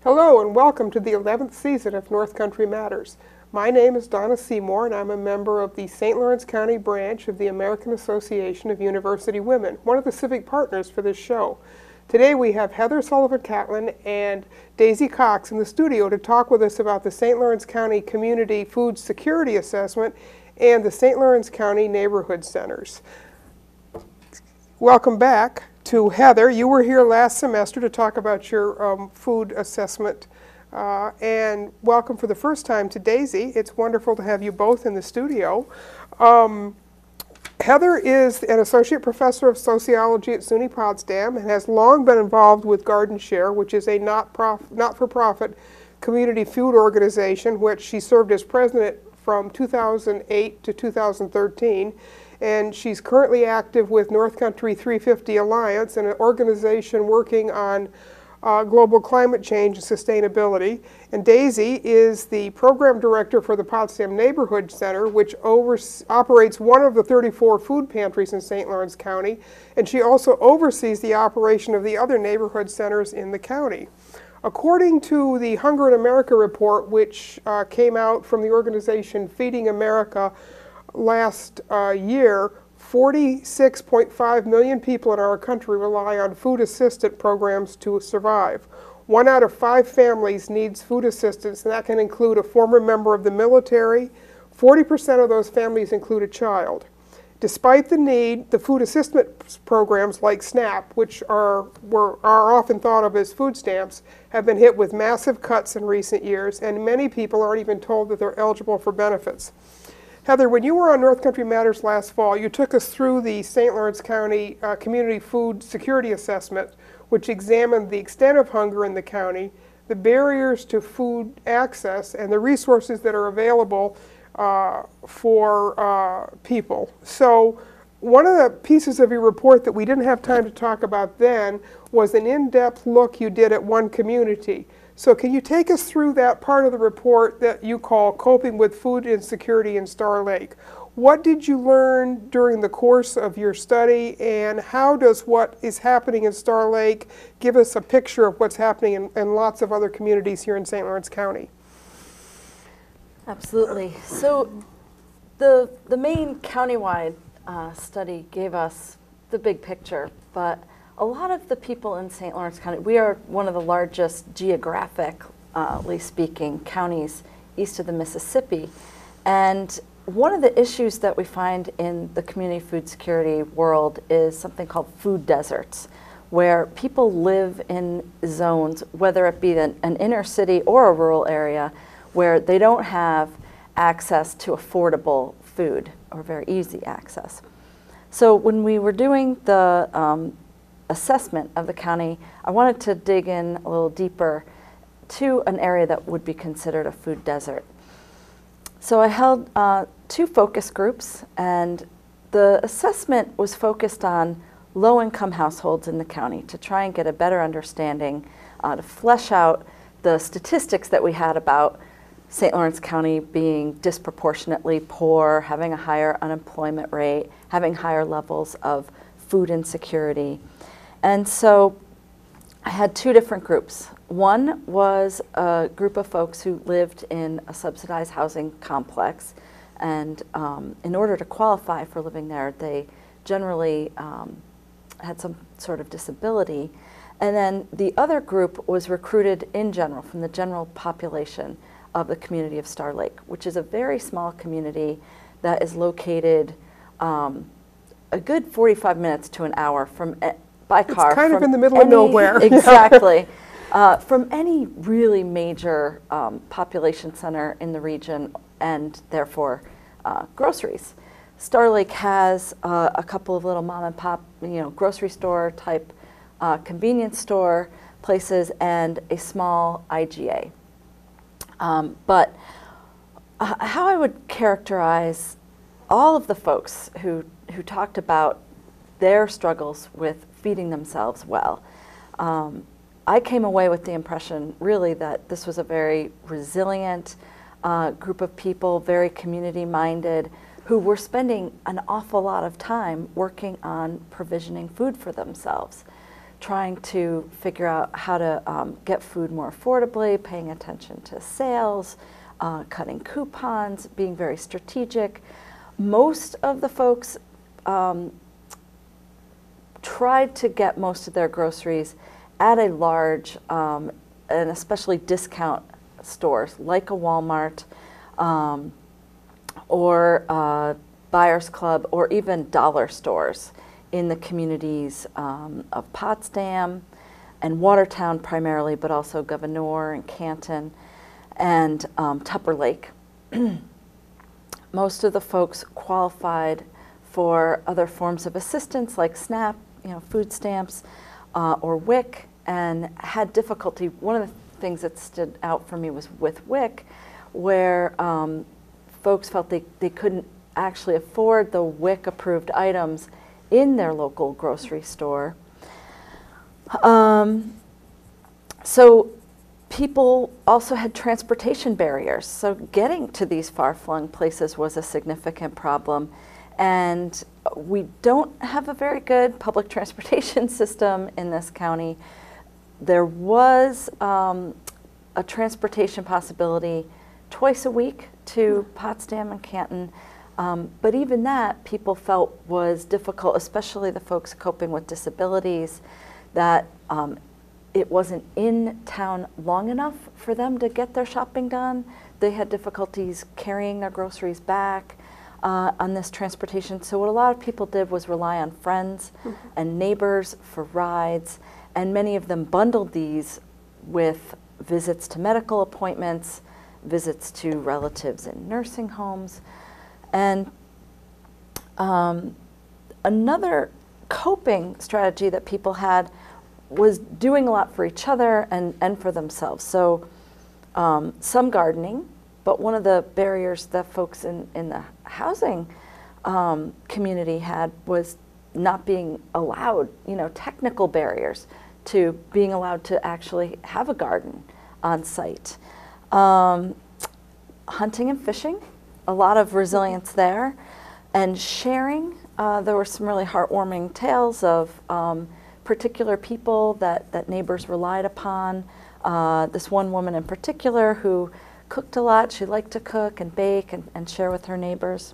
Hello and welcome to the 11th season of North Country Matters. My name is Donna Seymour and I'm a member of the St. Lawrence County branch of the American Association of University Women, one of the civic partners for this show. Today we have Heather Sullivan-Catlin and Daisy Cox in the studio to talk with us about the St. Lawrence County Community Food Security Assessment and the St. Lawrence County Neighborhood Centers. Welcome back to Heather. You were here last semester to talk about your food assessment, and welcome for the first time to Daisy. It's wonderful to have you both in the studio. Heather is an associate professor of sociology at SUNY Potsdam and has long been involved with Garden Share, which is a not-for-profit community food organization, which she served as president from 2008 to 2013. And she's currently active with North Country 350 Alliance, an organization working on global climate change and sustainability. And Daisy is the program director for the Potsdam Neighborhood Center, which operates one of the 34 food pantries in St. Lawrence County. And she also oversees the operation of the other neighborhood centers in the county. According to the Hunger in America report, which came out from the organization Feeding America last year, 46.5 million people in our country rely on food assistance programs to survive. 1 out of 5 families needs food assistance, and that can include a former member of the military. 40% of those families include a child. Despite the need, the food assistance programs like SNAP, which are often thought of as food stamps, have been hit with massive cuts in recent years, and many people aren't even told that they're eligible for benefits. Heather, when you were on North Country Matters last fall, you took us through the St. Lawrence County Community Food Security Assessment, which examined the extent of hunger in the county, the barriers to food access, and the resources that are available for people. So one of the pieces of your report that we didn't have time to talk about then was an in-depth look you did at one community. So can you take us through that part of the report that you call Coping with Food Insecurity in Star Lake? What did you learn during the course of your study, and how does what is happening in Star Lake give us a picture of what's happening in lots of other communities here in St. Lawrence County? Absolutely. So the main countywide study gave us the big picture, but a lot of the people in St. Lawrence County, we are one of the largest geographically speaking counties east of the Mississippi, and one of the issues that we find in the community food security world is something called food deserts, where people live in zones, whether it be an inner city or a rural area, where they don't have access to affordable food or very easy access. So when we were doing the assessment of the county, I wanted to dig in a little deeper to an area that would be considered a food desert. So I held 2 focus groups, and the assessment was focused on low-income households in the county to try and get a better understanding, to flesh out the statistics that we had about St. Lawrence County being disproportionately poor, having a higher unemployment rate, having higher levels of food insecurity. And so I had 2 different groups. One was a group of folks who lived in a subsidized housing complex, and in order to qualify for living there, they generally had some sort of disability. And then the other group was recruited in general from the general population of the community of Star Lake, which is a very small community that is located a good 45 minutes to an hour from by car. It's kind of in the middle of nowhere. Exactly. From any really major population center in the region, and therefore groceries. Star Lake has a couple of little mom and pop, grocery store type convenience store places and a small IGA. But how I would characterize all of the folks who talked about their struggles with feeding themselves well, I came away with the impression really that this was a very resilient group of people, very community-minded, who were spending an awful lot of time working on provisioning food for themselves. trying to figure out how to get food more affordably, paying attention to sales, cutting coupons, being very strategic. Most of the folks tried to get most of their groceries at a large and especially discount stores like a Walmart or Buyers Club or even dollar stores in the communities of Potsdam and Watertown primarily, but also Gouverneur and Canton and Tupper Lake. Most of the folks qualified for other forms of assistance like SNAP, food stamps, or WIC, and had difficulty. One of the things that stood out for me was with WIC, where folks felt they couldn't actually afford the WIC-approved items in their local grocery store. So people also had transportation barriers. So getting to these far-flung places was a significant problem. And we don't have a very good public transportation system in this county. There was a transportation possibility twice a week to Potsdam and Canton. But even that, people felt was difficult, especially the folks coping with disabilities, that it wasn't in town long enough for them to get their shopping done. They had difficulties carrying their groceries back on this transportation. So what a lot of people did was rely on friends and neighbors for rides, and many of them bundled these with visits to medical appointments, visits to relatives in nursing homes. And another coping strategy that people had was doing a lot for each other and for themselves. So some gardening, but one of the barriers that folks in the housing community had was not being allowed, technical barriers to being allowed to actually have a garden on site. Hunting and fishing, a lot of resilience there, and sharing. There were some really heartwarming tales of particular people that neighbors relied upon. This one woman in particular who cooked a lot. She liked to cook and bake and share with her neighbors.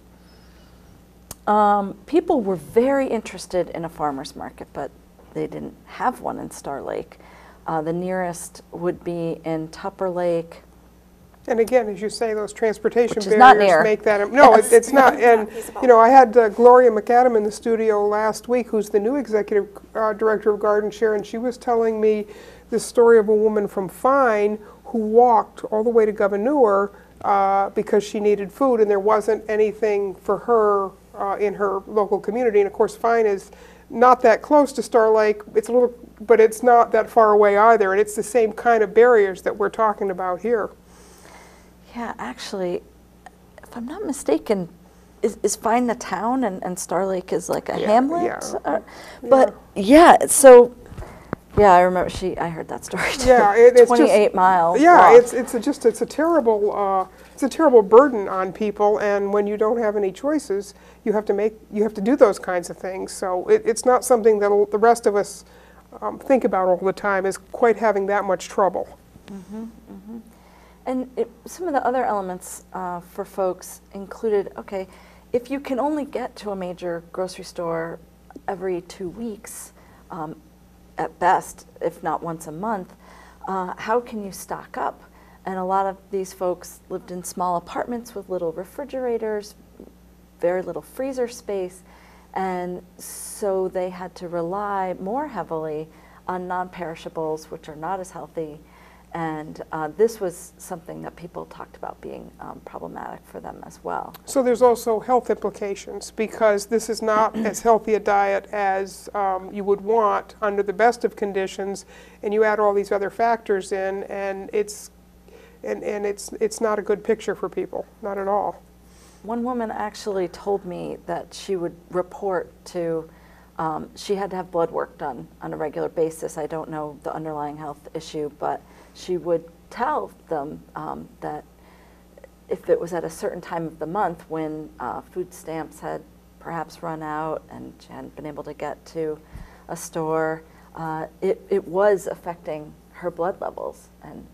People were very interested in a farmer's market, but they didn't have one in Star Lake. The nearest would be in Tupper Lake. And again, as you say, those transportation Which is not barriers near. make that. No, Yes. it's not. And I had Gloria McAdam in the studio last week, who's the new executive director of Garden Share, and she was telling me the story of a woman from Fine who walked all the way to Gouverneur because she needed food, and there wasn't anything for her in her local community. And of course, Fine is not that close to Star Lake. It's a little, but it's not that far away either. And it's the same kind of barriers that we're talking about here. Yeah, actually, if I'm not mistaken, is Fine the town and Star Lake is like a hamlet? Yeah. But yeah, so yeah, I remember I heard that story too. Yeah, it's 28 miles. Yeah, walk. it's a terrible burden on people, and when you don't have any choices, you have to do those kinds of things. So it's not something that the rest of us think about all the time, is quite having that much trouble. And some of the other elements for folks included, okay, if you can only get to a major grocery store every 2 weeks, at best, if not once a month, how can you stock up? And a lot of these folks lived in small apartments with little refrigerators, very little freezer space, and so they had to rely more heavily on non-perishables, which are not as healthy. And this was something that people talked about being problematic for them as well. So there's also health implications, because this is not as healthy a diet as you would want under the best of conditions, and you add all these other factors in, and it's not a good picture for people, not at all. One woman actually told me that she would report to, she had to have blood work done on a regular basis. I don't know the underlying health issue, but she would tell them that if it was at a certain time of the month when food stamps had perhaps run out and she hadn't been able to get to a store, it was affecting her blood levels, and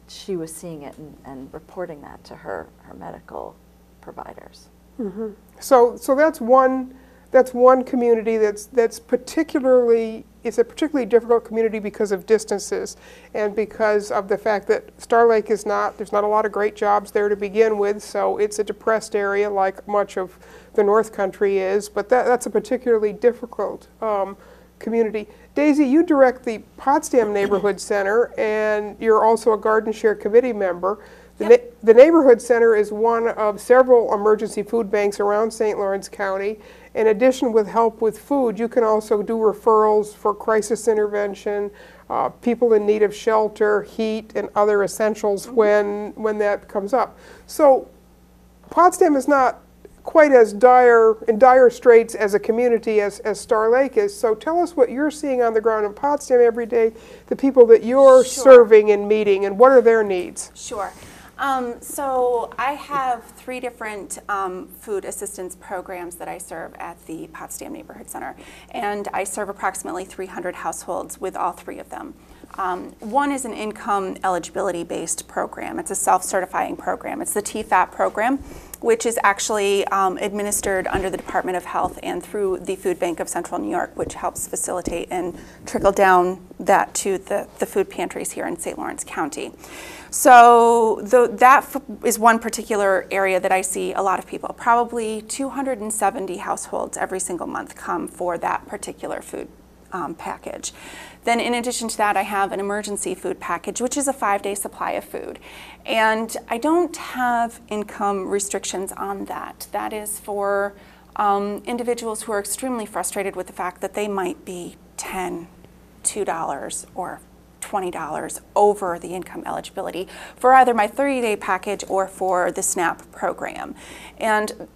she was seeing it and reporting that to her medical providers. Mm-hmm. So that's one community that's particularly, it's a particularly difficult community because of distances and because of the fact that Star Lake there's not a lot of great jobs there to begin with, so it's a depressed area like much of the North Country is, but that's a particularly difficult community. Daisy, you direct the Potsdam Neighborhood Center, and you're also a Garden Share Committee member. The Neighborhood Center is one of several emergency food banks around St. Lawrence County. In addition, with help with food, you can also do referrals for crisis intervention, people in need of shelter, heat, and other essentials when that comes up. So Potsdam is not quite as in dire straits as a community as Star Lake is. So tell us what you're seeing on the ground in Potsdam every day, the people that you're serving and meeting, and what are their needs? Sure. So I have 3 different food assistance programs that I serve at the Potsdam Neighborhood Center, and I serve approximately 300 households with all 3 of them. One is an income eligibility-based program. It's a self-certifying program. It's the TFAP program, which is actually administered under the Department of Health and through the Food Bank of Central New York, which helps facilitate and trickle down that to the food pantries here in St. Lawrence County. So that is one particular area that I see a lot of people. Probably 270 households every single month come for that particular food package. Then in addition to that, I have an emergency food package, which is a 5-day supply of food. And I don't have income restrictions on that. That is for individuals who are extremely frustrated with the fact that they might be $10, $2, or $20 over the income eligibility for either my 30-day package or for the SNAP program. And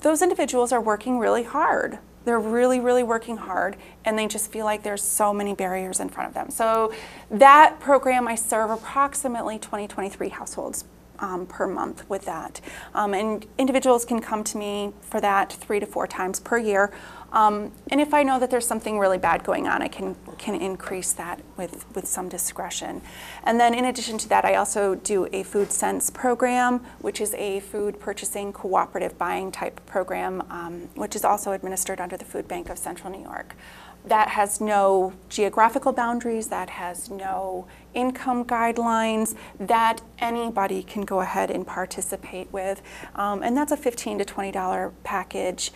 those individuals are working really hard. They're really, really working hard, and they just feel like there's so many barriers in front of them. So that program, I serve approximately 23 households per month with that. And individuals can come to me for that 3 to 4 times per year. And if I know that there's something really bad going on, I can increase that with some discretion. And then in addition to that, I also do a Food Sense program, which is a food purchasing cooperative buying type program, which is also administered under the Food Bank of Central New York. That has no geographical boundaries, that has no income guidelines, that anybody can go ahead and participate with. And that's a $15 to $20 package.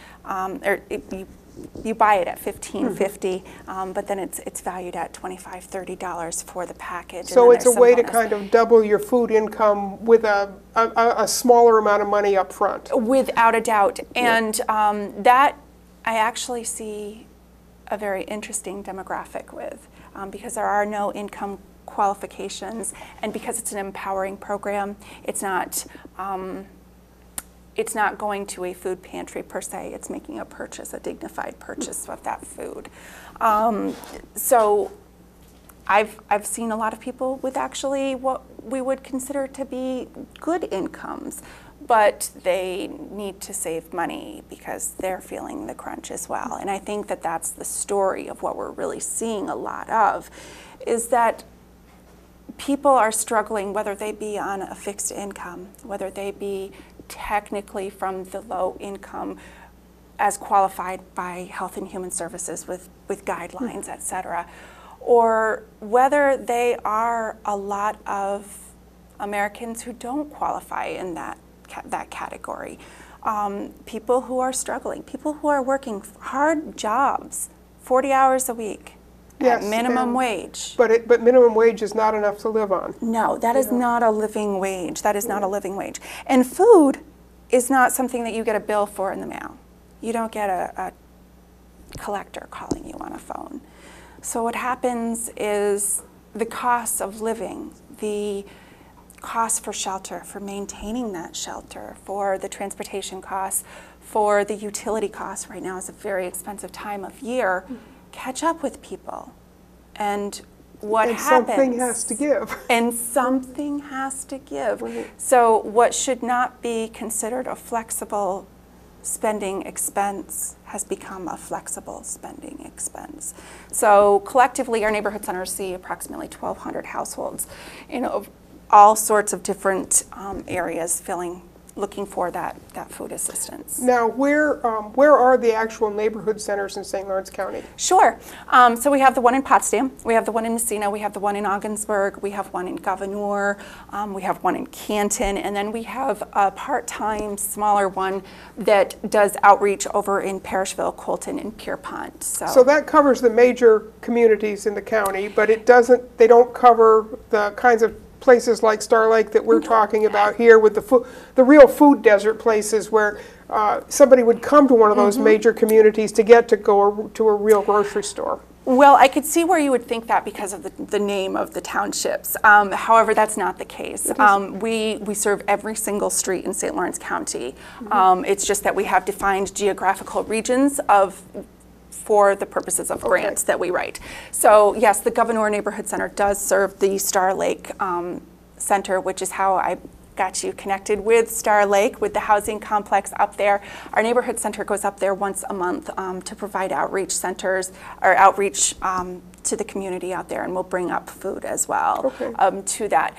You buy it at $15.50, but then it's valued at $25, $30 for the package. So it's a way to kind of double your food income with a smaller amount of money up front. Without a doubt. And that I actually see a very interesting demographic with, because there are no income qualifications, and because it's an empowering program, it's not going to a food pantry per se. It's making a purchase, a dignified purchase of that food. So I've seen a lot of people with actually what we would consider to be good incomes, but they need to save money because they're feeling the crunch as well. And I think that that's the story of what we're really seeing a lot of, is that people are struggling, whether they be on a fixed income, whether they be technically from the low income as qualified by Health and Human Services with guidelines, et cetera, or whether they are a lot of Americans who don't qualify in that category. People who are struggling, people who are working hard jobs, 40 hours a week, yes, at minimum wage. But minimum wage is not enough to live on. No, that is not a living wage. That is not a living wage. And food is not something that you get a bill for in the mail. You don't get a collector calling you on a phone. So what happens is the cost of living, the cost for shelter, for maintaining that shelter, for the transportation costs, for the utility costs. Right now is a very expensive time of year. Catch up with people. And what happens? Something has to give. And something has to give. Right. So what should not be considered a flexible spending expense has become a flexible spending expense. So collectively, our neighborhood centers see approximately 1,200 households in all sorts of different areas looking for that food assistance. Now, where are the actual neighborhood centers in St. Lawrence County? Sure. So we have the one in Potsdam, we have the one in Messina, we have the one in Ogdensburg, we have one in Gouverneur, we have one in Canton, and then we have a part-time, smaller one that does outreach over in Parishville, Colton, and Pierpont. So that covers the major communities in the county, but they don't cover the kinds of places like Star Lake that we're talking about here, with the real food desert places where somebody would come to one of those major communities to go to a real grocery store. Well, I could see where you would think that because of the name of the townships. However, that's not the case. We serve every single street in St. Lawrence County. It's just that we have defined geographical regions for the purposes of grants that we write. So yes, the Gouverneur Neighborhood Center does serve the Star Lake Center, which is how I got you connected with Star Lake, with the housing complex up there. Our neighborhood center goes up there once a month to provide outreach to the community out there, and we'll bring up food as well to that.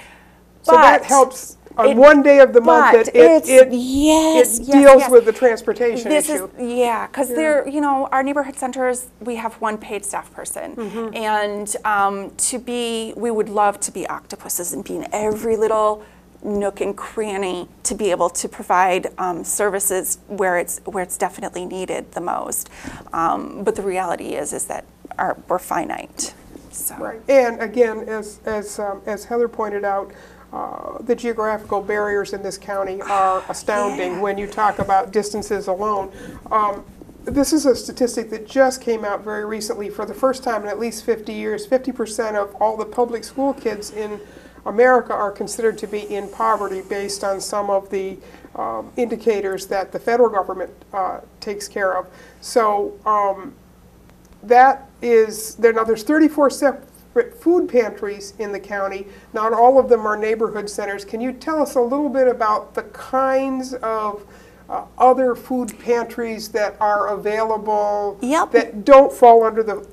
So that helps on one day of the month that it deals with the transportation issue. Because our neighborhood centers, we have one paid staff person, and we would love to be octopuses and be in every little nook and cranny to be able to provide services where it's definitely needed the most. But the reality is that we're finite. So. Right, and again, as Heather pointed out, the geographical barriers in this county are astounding when you talk about distances alone. This is a statistic that just came out very recently. For the first time in at least 50 years, 50% of all the public school kids in America are considered to be in poverty based on some of the indicators that the federal government takes care of. So there's 34 separate food pantries in the county. Not all of them are neighborhood centers. Can you tell us a little bit about the kinds of other food pantries that are available that don't fall under the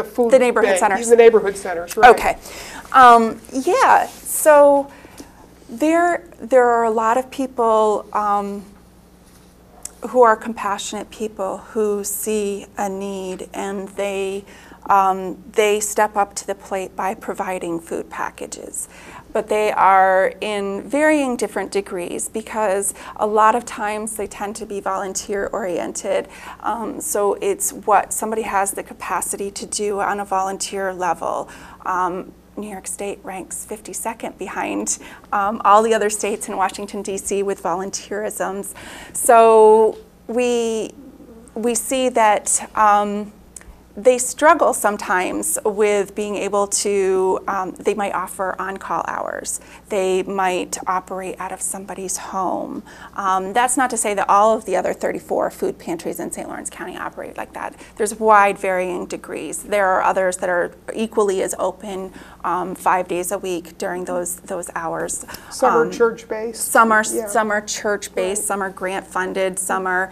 food neighborhood centers? The neighborhood centers, right? Okay. So there are a lot of people who are compassionate people who see a need, and they step up to the plate by providing food packages. But they are in varying different degrees, because a lot of times they tend to be volunteer oriented. So it's what somebody has the capacity to do on a volunteer level. New York State ranks 52nd behind all the other states in Washington, D.C. with volunteerisms. So we see that they struggle sometimes with being able to, they might offer on-call hours. They might operate out of somebody's home. That's not to say that all of the other 34 food pantries in St. Lawrence County operate like that. There's wide varying degrees. There are others that are equally as open 5 days a week during those hours. Some are church-based. Some are church-based, some are grant-funded, some are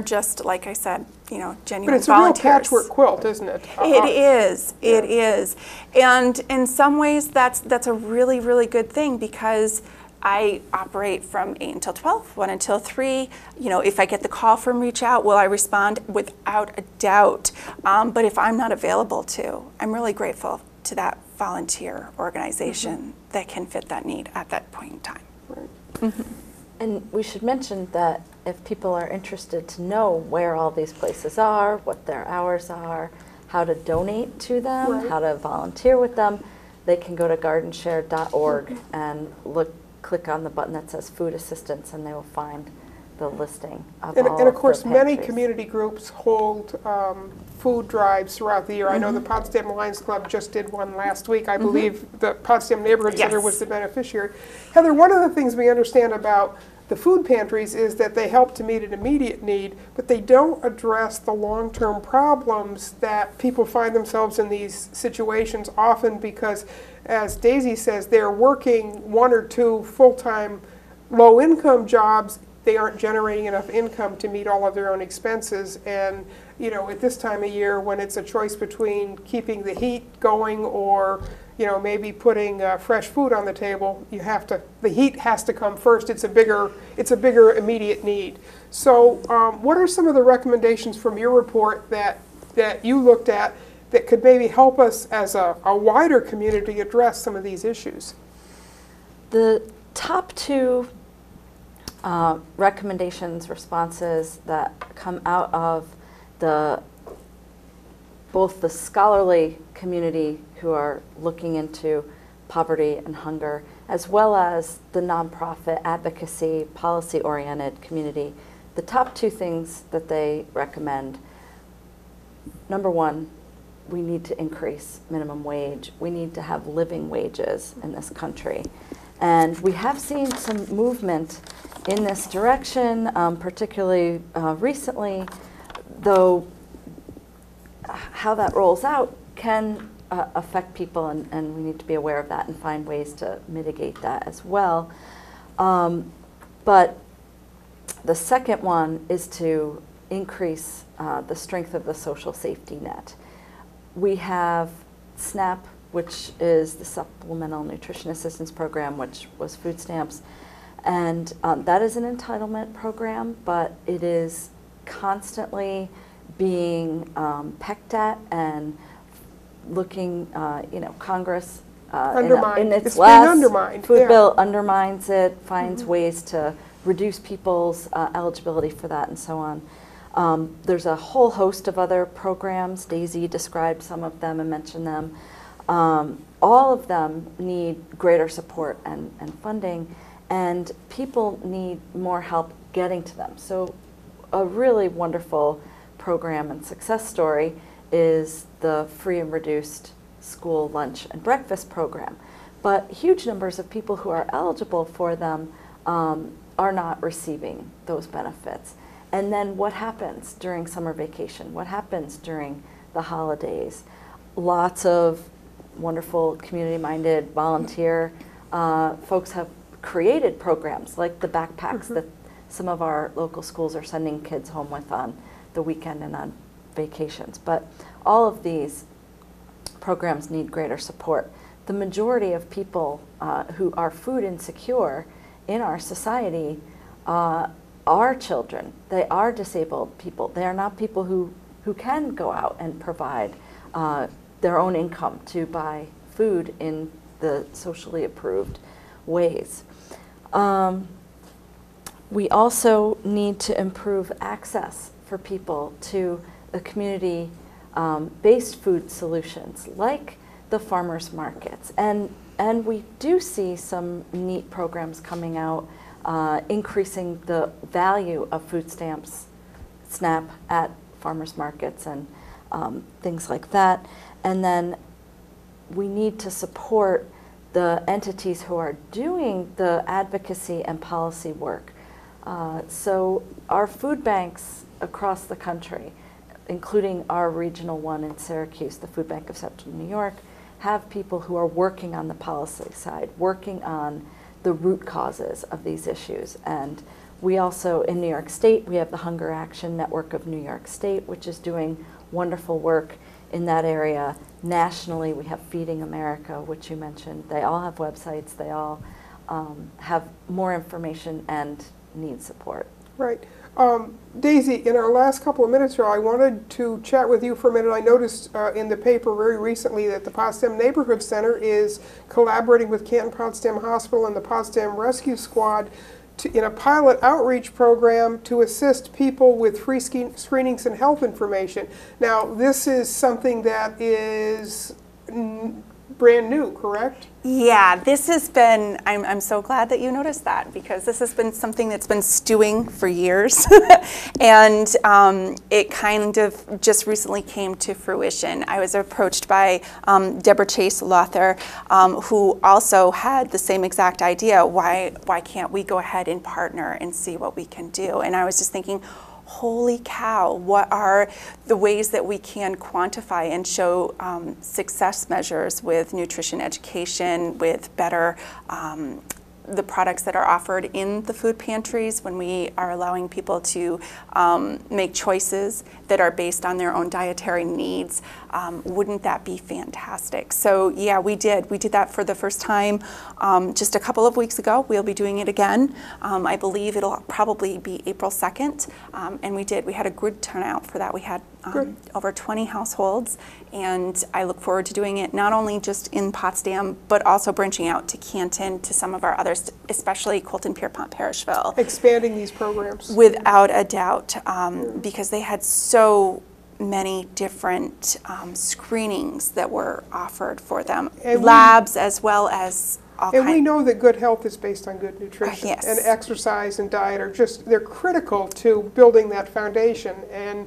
just, like I said, genuine volunteers. But it's a real patchwork quilt, isn't it? It is. It is. And in some ways, that's a really, really good thing, because I operate from 8 until 12, 1 until 3. If I get the call from Reach Out, will I respond? Without a doubt. But if I'm not available to, I'm really grateful to that volunteer organization that can fit that need at that point in time. Right. And we should mention that if people are interested to know where all these places are, what their hours are, how to donate to them, how to volunteer with them, they can go to gardenshare.org and click on the button that says food assistance, and they will find the listing of all And of course, the many pantries. community groups hold food drives throughout the year. I know the Potsdam Lions Club just did one last week. I believe the Potsdam Neighborhood Center was the beneficiary. Heather, one of the things we understand about the food pantries is that they help to meet an immediate need, but they don't address the long-term problems that people find themselves in these situations, often because, as Daisy says, they're working 1 or 2 full-time low-income jobs, they aren't generating enough income to meet all of their own expenses. And you know, at this time of year, when it's a choice between keeping the heat going or maybe putting fresh food on the table, the heat has to come first. It's a bigger immediate need. So what are some of the recommendations from your report that you looked at that could maybe help us as a wider community address some of these issues? The top two recommendations, responses that come out of both the scholarly community who are looking into poverty and hunger, as well as the nonprofit advocacy, policy-oriented community. The top two things that they recommend: number one, we need to increase minimum wage. We need to have living wages in this country. And we have seen some movement in this direction, particularly recently, though how that rolls out can affect people, and we need to be aware of that and find ways to mitigate that as well. But the second one is to increase the strength of the social safety net. We have SNAP, which is the Supplemental Nutrition Assistance Program, which was food stamps. And that is an entitlement program, but it is constantly being pecked at and looking, Congress in its last food bill undermines it, finds ways to reduce people's eligibility for that and so on. There's a whole host of other programs. Daisy described some of them and mentioned them. All of them need greater support and funding, and people need more help getting to them. So a really wonderful program and success story is the free and reduced school lunch and breakfast program. But huge numbers of people who are eligible for them are not receiving those benefits. And then what happens during summer vacation? What happens during the holidays? Lots of wonderful community-minded volunteer folks have created programs like the backpacks that some of our local schools are sending kids home with on the weekend and on vacations. But all of these programs need greater support. The majority of people who are food insecure in our society are children. They are disabled people. They are not people who can go out and provide their own income to buy food in the socially approved ways. We also need to improve access for people to the community-based food solutions like the farmers markets. And we do see some neat programs coming out increasing the value of food stamps, SNAP, at farmers markets and things like that. And then we need to support the entities who are doing the advocacy and policy work. So our food banks across the country, including our regional one in Syracuse, the Food Bank of Central New York, have people who are working on the policy side, working on the root causes of these issues. And we also, in New York State, we have the Hunger Action Network of New York State, which is doing wonderful work in that area. Nationally, we have Feeding America, which you mentioned. They all have websites. They all have more information and need support. Right. Daisy, in our last couple of minutes here, I wanted to chat with you for a minute. I noticed in the paper very recently that the Potsdam Neighborhood Center is collaborating with Canton-Potsdam Hospital and the Potsdam Rescue Squad in a pilot outreach program to assist people with free screenings and health information. Now, this is something that is brand new, correct? Yeah, this has been, I'm so glad that you noticed that, because this has been something that's been stewing for years. And it kind of just recently came to fruition. I was approached by Deborah Chase Lother, who also had the same exact idea. Why can't we go ahead and partner and see what we can do? And I was just thinking, holy cow, what are the ways that we can quantify and show success measures with nutrition education, with better the products that are offered in the food pantries, when we are allowing people to make choices that are based on their own dietary needs, wouldn't that be fantastic? So yeah, we did that for the first time just a couple of weeks ago. We'll be doing it again. I believe it'll probably be April 2nd, and we had a good turnout for that. We had over 20 households, and I look forward to doing it not only just in Potsdam, but also branching out to Canton, to some of our others, especially Colton, Pierpont, Parishville. Expanding these programs. Without a doubt, because they had so many different screenings that were offered for them, and labs as well as all and we know that good health is based on good nutrition, yes. and exercise and diet are they're critical to building that foundation. And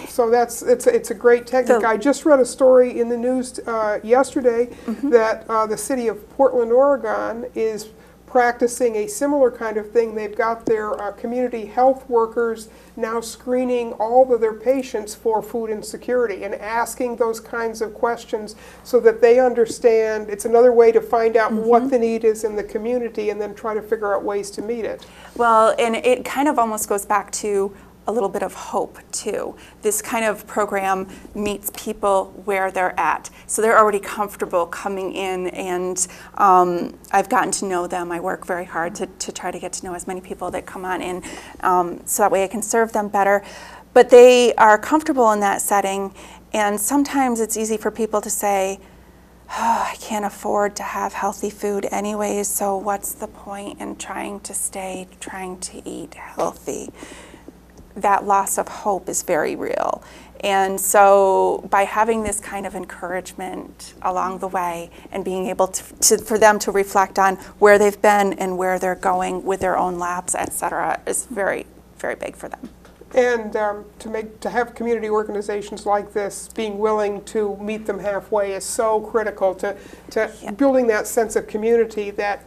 so it's a great technique. I just read a story in the news yesterday that the city of Portland, Oregon is practicing a similar kind of thing. They've got their community health workers now screening all of their patients for food insecurity and asking those kinds of questions so that they understand. It's another way to find out what the need is in the community and then try to figure out ways to meet it. Well, and it kind of almost goes back to a little bit of hope too. This kind of program meets people where they're at. So they're already comfortable coming in, and I've gotten to know them. I work very hard to try to get to know as many people that come on in, so that way I can serve them better. But they are comfortable in that setting, and sometimes it's easy for people to say, oh, I can't afford to have healthy food anyways, so what's the point in trying to eat healthy? That loss of hope is very real. And so by having this kind of encouragement along the way and being able for them to reflect on where they've been and where they're going with their own labs, et cetera, is very, very big for them. And to have community organizations like this being willing to meet them halfway is so critical to building that sense of community that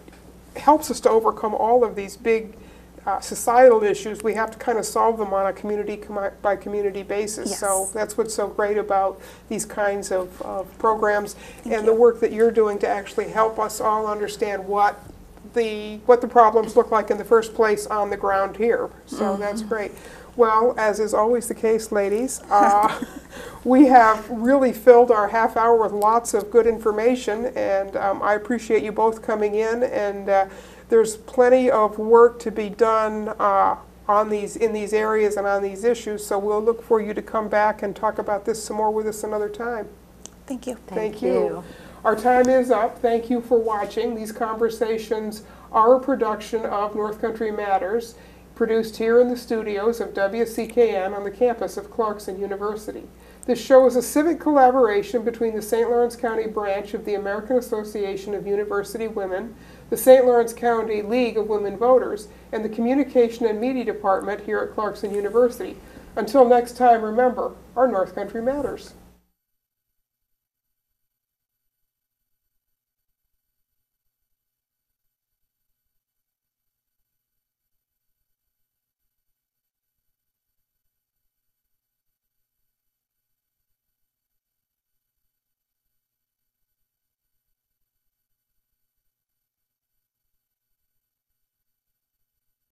helps us to overcome all of these big societal issues. We have to kind of solve them on a community by community basis. Yes. So that's what's so great about these kinds of programs and the work that you're doing to actually help us all understand what the problems look like in the first place on the ground here. So that's great. Well, as is always the case, ladies, we have really filled our half hour with lots of good information, and I appreciate you both coming in, and there's plenty of work to be done in these areas and on these issues, so we'll look for you to come back and talk about this some more with us another time. Thank you. Thank you. Our time is up. Thank you for watching. These conversations are a production of North Country Matters, produced here in the studios of WCKN on the campus of Clarkson University. This show is a civic collaboration between the St. Lawrence County branch of the American Association of University Women, the St. Lawrence County League of Women Voters, and the Communication and Media Department here at Clarkson University. Until next time, remember, our North Country matters.